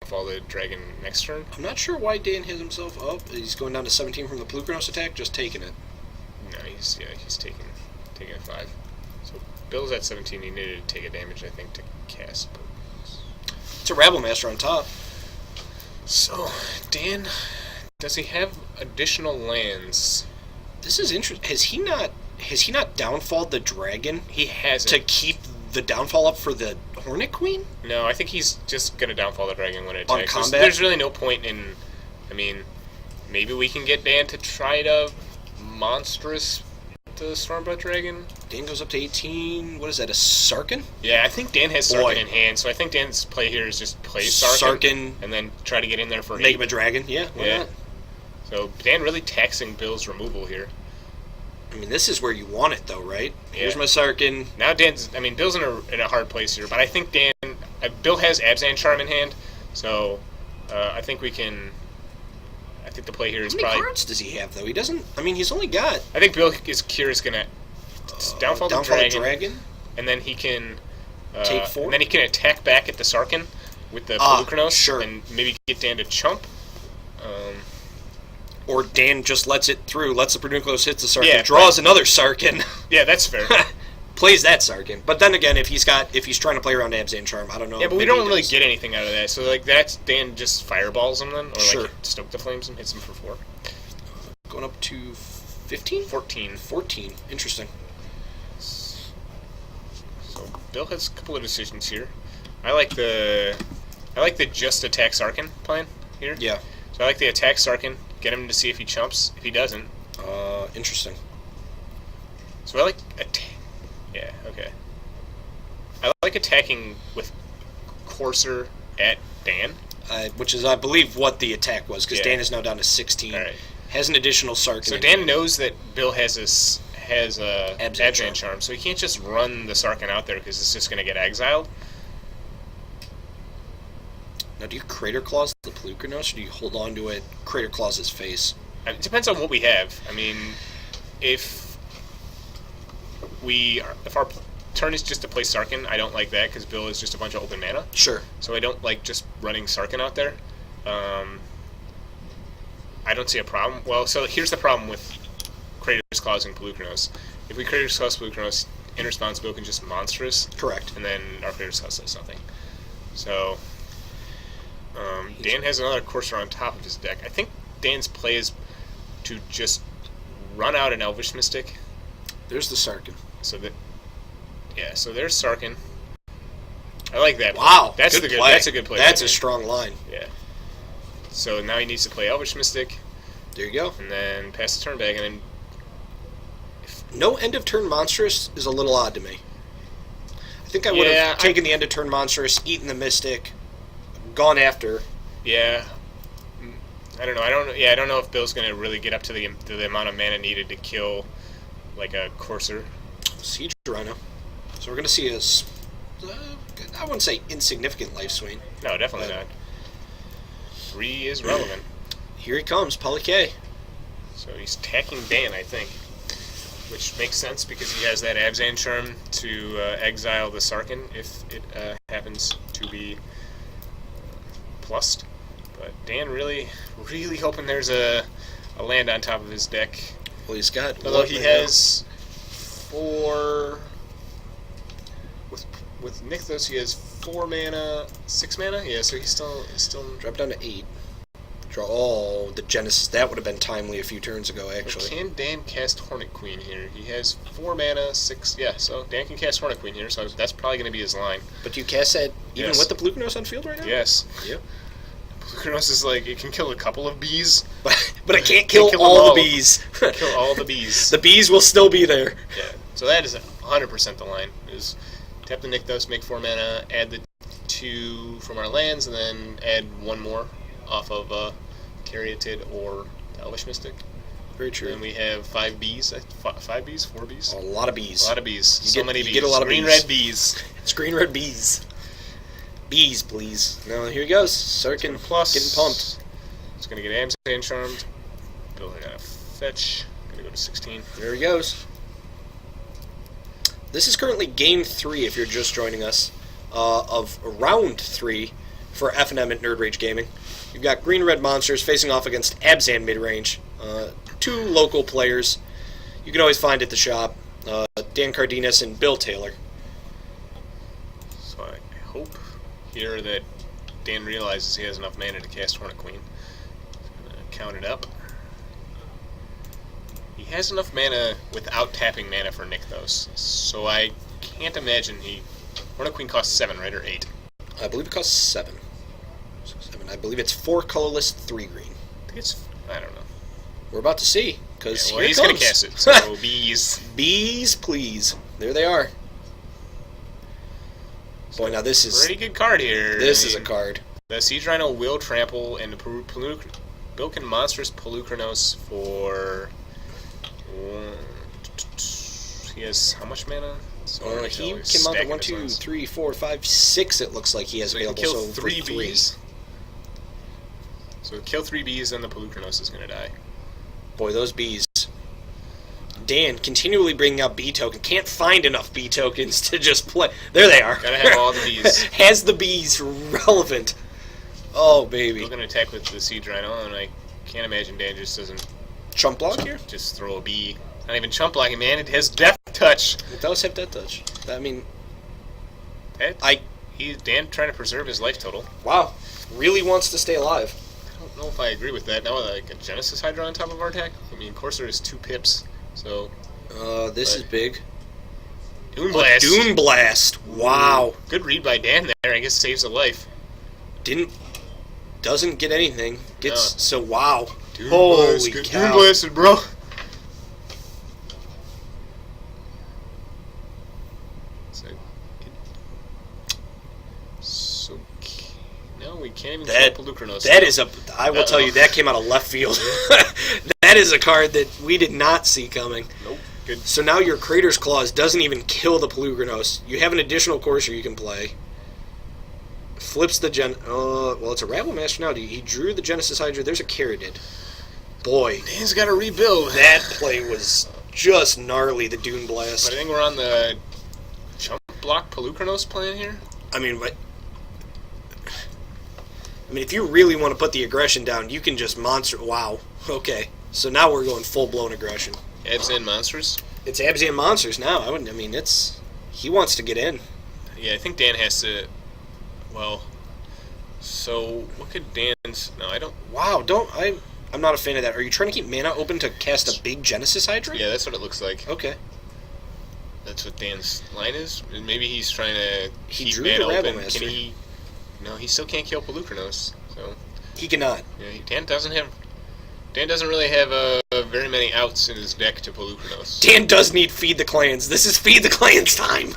downfall the dragon next turn. I'm not sure why Dan has himself up. He's going down to 17 from the Plukernos attack, just taking it. No, he's taking a 5. So Bill's at 17. He needed to take a damage, I think, to cast. It's a Rabble Master on top. So Dan, does he have additional lands? This is interesting. Has he not downfalled the dragon? He hasn't. To keep the downfall up for the Hornet Queen? No, I think he's just gonna downfall the dragon when it attacks. On combat? There's really no point in. I mean, maybe we can get Dan to try to monstrous the Stormblood Dragon. Dan goes up to 18. What is that, a Sarkin? Yeah, I think Dan has Sarkin in hand, so I think Dan's play here is just play Sarkin and then try to get in there for make him a dragon. Yeah, why not? So Dan really taxing Bill's removal here. I mean, this is where you want it, though, right? Yeah. Here's my Sarkin. Now Bill's in a hard place here, but I think Bill has Abzan Charm in hand, so I think we can. I think the play here is probably. How many cards does he have, though? He doesn't. I mean, he's only got. I think Bill is gonna downfall the dragon, and then he can take 4. And then he can attack back at the Sarkin with the Plukernos, sure, and maybe get Dan to chump. Or Dan just lets it through, lets the Pedunculos hit the Sarkin, draws another Sarkin. Yeah, that's fair. Plays that Sarkin. But then again, if he's trying to play around Abzan Charm, I don't know. Yeah, but we don't really get anything out of that. So like that's Dan just fireballs him then, or sure, like stoke the flames and hits him for 4. Going up to 15? 14. 14. Interesting. So Bill has a couple of decisions here. I like the just attack Sarkin plan here. Yeah. So I like the attack Sarkin. Get him to see if he chumps. If he doesn't, interesting. So I like yeah, okay. I like attacking with Courser at Dan, which is, I believe, what the attack was, because Dan is now down to 16. All right. Has an additional Sarkin. So Dan knows that Bill has Abzan Charm, so he can't just run the Sarkin out there because it's just going to get exiled. Now, do you Crater Claws the Plukernos, or do you hold on to it, Crater Claws his face? It depends on what we have. I mean, if our turn is just to play Sarkin, I don't like that because Bill is just a bunch of open mana. Sure. So I don't like just running Sarkin out there. I don't see a problem. Well, so here's the problem with Crater's Claws and Plukernos. If we Crater's Claws Plukernos, in response, Bill can just monstrous. Correct. And then our Crater's Claws does nothing. So Dan has another Courser on top of his deck. I think Dan's play is to just run out an Elvish Mystic. There's the Sarkin. So there's Sarkin. I like that. Wow, that's a good play. That's a strong line. Yeah. So now he needs to play Elvish Mystic. There you go. And then pass the turn back, and then no end of turn monstrous is a little odd to me. I think I would have taken the end of turn monstrous, eaten the Mystic, gone after. Yeah. I don't know. I don't know if Bill's gonna really get up to the amount of mana needed to kill like a Courser. Siege Rhino. So we're gonna see a I wouldn't say insignificant life swing. No, definitely not. 3 is relevant. Here he comes, Poly K. So he's attacking Dan, I think, which makes sense because he has that Abzan Charm to exile the Sarkin if it happens to be plussed. But Dan really hoping there's a land on top of his deck. Well, he's got. Although he has 4. With Nykthos, he has 4 mana, 6 mana. Yeah, so he's still drop down to 8. Draw the Genesis. That would have been timely a few turns ago, actually. But can Dan cast Hornet Queen here? He has 4 mana, 6. Yeah, so Dan can cast Hornet Queen here. So that's probably going to be his line. But do you cast that even with the Plukernos on field right now? Yes. Yep. Plukernos is like, it can kill a couple of bees. But it can't kill all the bees. Kill all the bees. The bees will still be there. Yeah. So that is 100% the line. Is tap the Nykthos, make 4 mana, add the 2 from our lands, and then add 1 more off of Caryatid or the Elvish Mystic. Very true. And we have 5 bees. 5 bees? 4 bees? A lot of bees. A lot of bees. Many bees. You get a lot of green-red bees. It's green-red bees. Bees, please. Now, here he goes. Sarkin plus getting pumped. It's going to get Abzan Charmed. Bill got a fetch. Going to go to 16. There he goes. This is currently game 3, if you're just joining us, of round 3 for FNM at Nerd Rage Gaming. You've got green-red monsters facing off against Abzan mid-range. 2 local players you can always find at the shop, Dan Cardenas and Bill Taylor. So I hope here that Dan realizes he has enough mana to cast Hornet Queen. I'm going to count it up. He has enough mana without tapping mana for Nykthos, so I can't imagine he... Hornet Queen costs 7, right, or 8? I believe it costs 7. 7. I believe it's 4 colorless, 3 green. I think it's... I don't know. We're about to see, because he's going to cast it, so bees. Bees, please. There they are. Boy, now this is... Pretty good card here. This is a card. The Siege Rhino will trample, and Bill can Monstrous Polukranos for... He has how much mana? So he can mount 1, 2, 3, 4, 5, 6. It looks like he has available. Kill so 3 3 bees. So kill 3 bees, then the Polukranos is going to die. Boy, those bees. Dan continually bringing out bee token. Can't find enough bee tokens to just play. There they are. Gotta have all the bees. Has the bees relevant? Oh baby. We're going to attack with the Siege Rhino, and I can't imagine Dan just doesn't chump block here. Just throw a bee. Not even chump blocking, man. It has Death Touch. It does have Death Touch. I mean, Dan trying to preserve his life total. Wow, really wants to stay alive. I don't know if I agree with that. Now, like a Genesis Hydra on top of our attack. I mean, Corsair is 2 pips, so. This is big. Dune Blast. Dune Blast. Wow. Good read by Dan there. I guess saves a life. Doesn't get anything. Gets so wow. Dune Holy Blast. cow. Dune Blasted, bro. No, we can't even kill Polukranos. That is I will tell you, that came out of left field. That is a card that we did not see coming. Nope. Good. So now your Crater's Claws doesn't even kill the Polukranos. You have an additional Courser you can play. Flips the well, it's a Rabble Master now. He drew the Genesis Hydra. There's a Caridid. Boy. Dan's got to rebuild. That play was just gnarly, the Dune Blast. But I think we're on the Chump Block Polukranos plan here. I mean, if you really want to put the aggression down, you can just monster... Wow. Okay. So now we're going full-blown aggression. Abzan Monsters? It's Abzan Monsters now. It's... He wants to get in. Yeah, I think Dan has to... Well... So, what could Dan's... No, I don't... Wow, I'm not a fan of that. Are you trying to keep mana open to cast a big Genesis Hydra? Yeah, that's what it looks like. Okay. That's what Dan's line is. Maybe he's trying to keep drew mana the Rabble open. Master. Can he... No, he still can't kill Polukranos, so... He cannot. Yeah, Dan doesn't really have very many outs in his deck to Polukranos. Dan does need Feed the Clans. This is Feed the Clans time.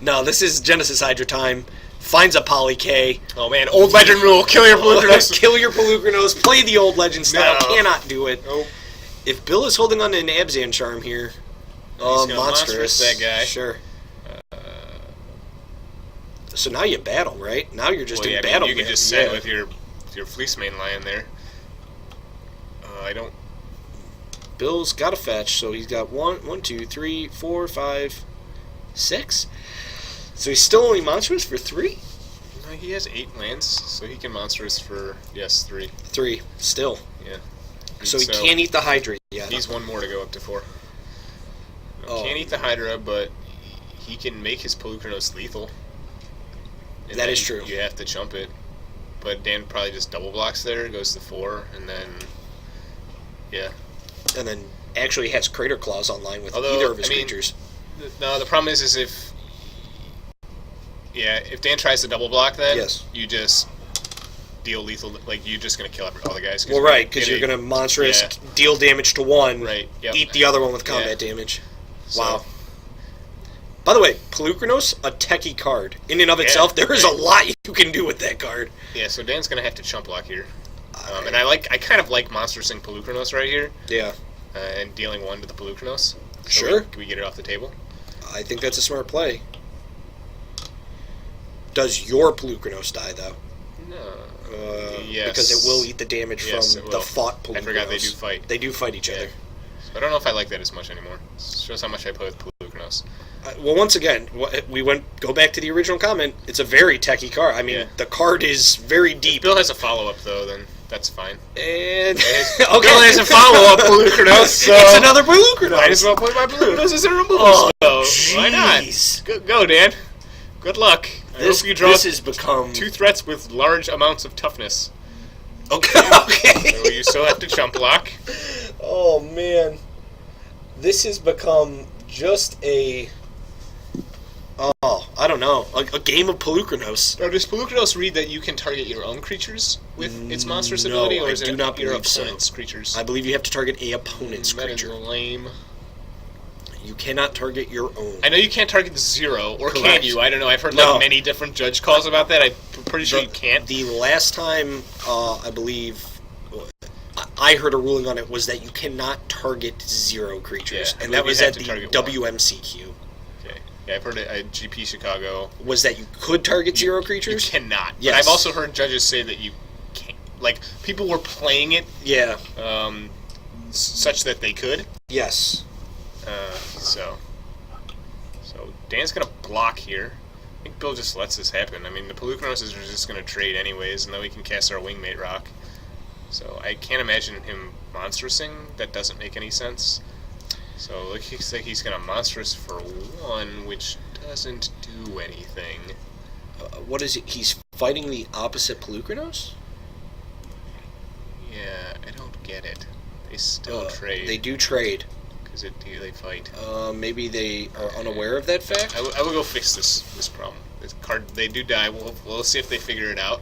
No, this is Genesis Hydra time. Finds a Poly K. Oh man, Old Legend rule. Kill your Polukranos. Kill your Polukranos. Play the Old Legend style. No. Cannot do it. Nope. If Bill is holding on to an Abzan charm here, monstrous. That guy. Sure. So now you battle, right? Now you're just in battle. You can just send with your Fleece Main Lion there. I don't... Bill's got a fetch, so he's got 1, 2, 3, 4, 5, 6. So he's still only monstrous for 3? No, he has 8 lands, so he can monstrous for, 3. 3, still. Yeah. So he can't eat the Hydra yet. He's 1 more to go up to 4. No, can't eat the Hydra, but he can make his Polukranos lethal. And that is true. You have to chump it. But Dan probably just double blocks there, goes to 4, and then... Yeah. And then actually has Crater Claws online with either of his creatures. No, the problem is if... Yeah, if Dan tries to double block that, you just deal lethal... Like, you're just going to kill all the guys. Well, right, because you're going to monstrous, deal damage to one, eat the other one with combat damage. Wow. By the way, Polukranos, a techie card. In and of itself, there is a lot you can do with that card. Yeah, so Dan's going to have to chump block here. And I kind of like monstrous Polukranos right here. Yeah. And dealing 1 to the Polukranos. So Sure. We get it off the table. I think that's a smart play. Does your Polukranos die, though? No. Yes. Because it will eat the damage from the fought Polukranos. I forgot they do fight. They do fight each other. So I don't know if I like that as much anymore. It shows how much I play with Polukranos. Well, once again, go back to the original comment. It's a very techie card. I mean, the card is very deep. If Bill has a follow-up, though, then that's fine. And Bill has a follow-up, Pelucranos, so... It's another Pelucranos. Might as well play my Pelucranos as a removal. Why not? Go, Dan. Good luck. I hope you draw this has become... 2 threats with large amounts of toughness. Okay. So you still have to chump block. Oh, man. This has become just a... Oh, I don't know. A game of Pelucranos. Now, does Pelucranos read that you can target your own creatures with its monstrous ability, or is it your opponent's creatures? I believe you have to target a opponent's creature. That is lame. You cannot target your own. I know you can't target the 0, or Correct. can you? I don't know. I've heard many different judge calls about that. I'm pretty sure you can't. The last time, I believe, I heard a ruling on it was that you cannot target 0 creatures, and that was at the WMCQ. Yeah, I've heard it at GP Chicago. Was that you could target 0 creatures? You cannot. Yes. But I've also heard judges say that you can't. Like, people were playing it. Yeah. Such that they could. Yes. So Dan's going to block here. I think Bill just lets this happen. I mean, the Pelucranos are just going to trade anyways, and then we can cast our Wingmate Rock. So I can't imagine him monstrosing. That doesn't make any sense. So it looks like he's going to monstrous for 1, which doesn't do anything. What is it? He's fighting the opposite Pelucranos? Yeah, I don't get it. They still trade. They do trade. Because they fight. Maybe they are unaware of that fact? I will go fix this problem. This card, they do die. We'll see if they figure it out.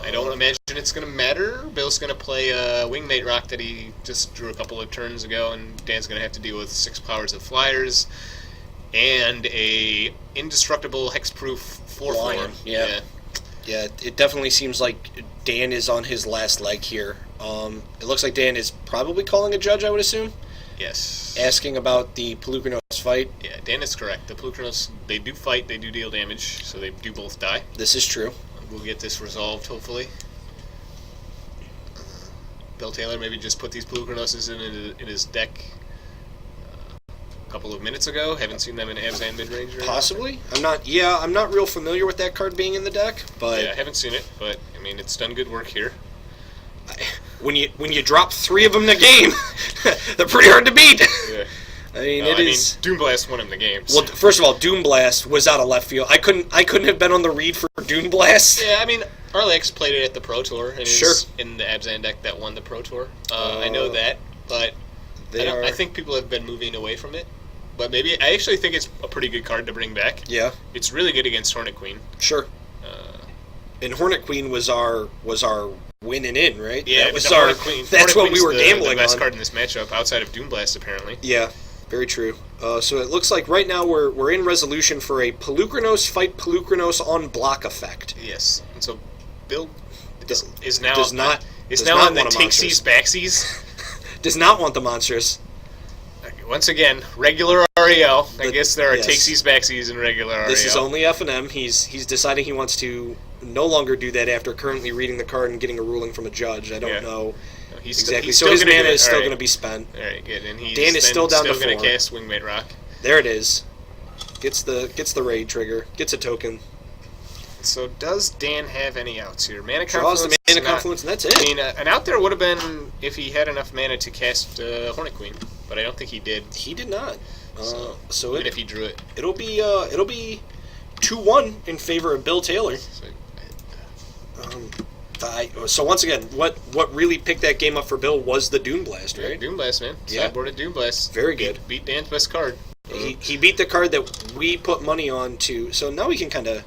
I don't imagine it's going to matter. Bill's going to play a Wingmate Rock that he just drew a couple of turns ago, and Dan's going to have to deal with 6 powers of flyers and a indestructible hexproof 4/4. Yeah, it definitely seems like Dan is on his last leg here. It looks like Dan is probably calling a judge, I would assume. Yes. Asking about the Pelucranos fight. Yeah, Dan is correct. The Pelucranos, they do fight, they do deal damage, so they do both die. This is true. We'll get this resolved, hopefully. Bill Taylor maybe just put these Pelucranoses in his deck a couple of minutes ago. Haven't seen them in Abzan midrange. Possibly. I'm not real familiar with that card being in the deck, but yeah, I haven't seen it, but I mean it's done good work here. When you drop 3 of them in a game, they're pretty hard to beat. Yeah. I mean, it is. Doomblast won him the game. Well, first of all, Doomblast was out of left field. I couldn't have been on the read for Doomblast. Yeah, I mean, Arlex played it at the Pro Tour, and it's in the Abzan deck that won the Pro Tour. I know that, but I think people have been moving away from it. But maybe I actually think it's a pretty good card to bring back. Yeah, it's really good against Hornet Queen. Sure. And Hornet Queen was our winning in, right? Yeah, that was our Hornet Queen. That's Hornet what Queen's we were gambling the best on. Card in this matchup, outside of Doomblast, apparently. Yeah. Very true. So it looks like right now we're in resolution for a Pelucranos fight Pelucranos on block effect. Yes. And so Bill is now does not on the takesies backsies. Does not want the monsters. Once again, regular REL. I guess there are takesies backsies in regular REL. This is only FNM. He's deciding he wants to no longer do that after currently reading the card and getting a ruling from a judge. I don't know. Exactly. So his mana is still going to be spent. All right, good. And Dan is still down to 4. Going to cast Wingmate Rock. There it is. Gets the raid trigger. Gets a token. So does Dan have any outs here? Mana Draws Confluence. The mana Confluence, and that's it. I mean, an out there would have been if he had enough mana to cast Hornet Queen, but I don't think he did. He did not. So even if he drew it, it'll be 2-1 in favor of Bill Taylor. So once again, what really picked that game up for Bill was the Doomblast, right? Yeah, Doomblast, man. Sideboarded Doomblast. Very good. Beat Dan's best card. He beat the card that we put money on to. So now we can kind of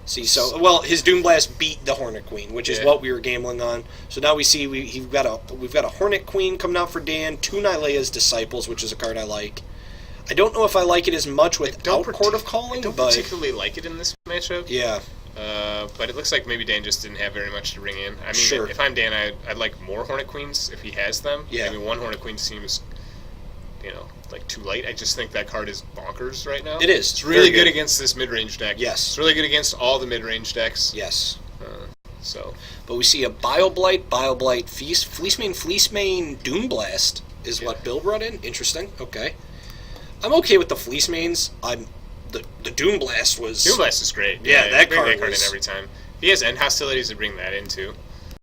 see. So his Doomblast beat the Hornet Queen, which is what we were gambling on. So now we see we've got a Hornet Queen coming out for Dan. 2 Nylea's Disciples, which is a card I like. I don't know if I like it as much without Court of Calling. I don't particularly like it in this matchup. Yeah. But it looks like maybe Dan just didn't have very much to bring in. I mean, if I'm Dan, I'd like more Hornet Queens if he has them. Yeah. I mean, 1 Hornet Queen seems, like too light. I just think that card is bonkers right now. It is. It's really good against this mid-range deck. Yes. It's really good against all the mid-range decks. Yes. But we see a Bile-Blight, Fleecemane, Doomblast is what Bill brought in. Interesting. Okay. I'm okay with the Fleece Mains. The Doom Blast was... Doom Blast is great. Yeah, that bring card that card was... in every time. If he has end hostilities, to bring that in, too.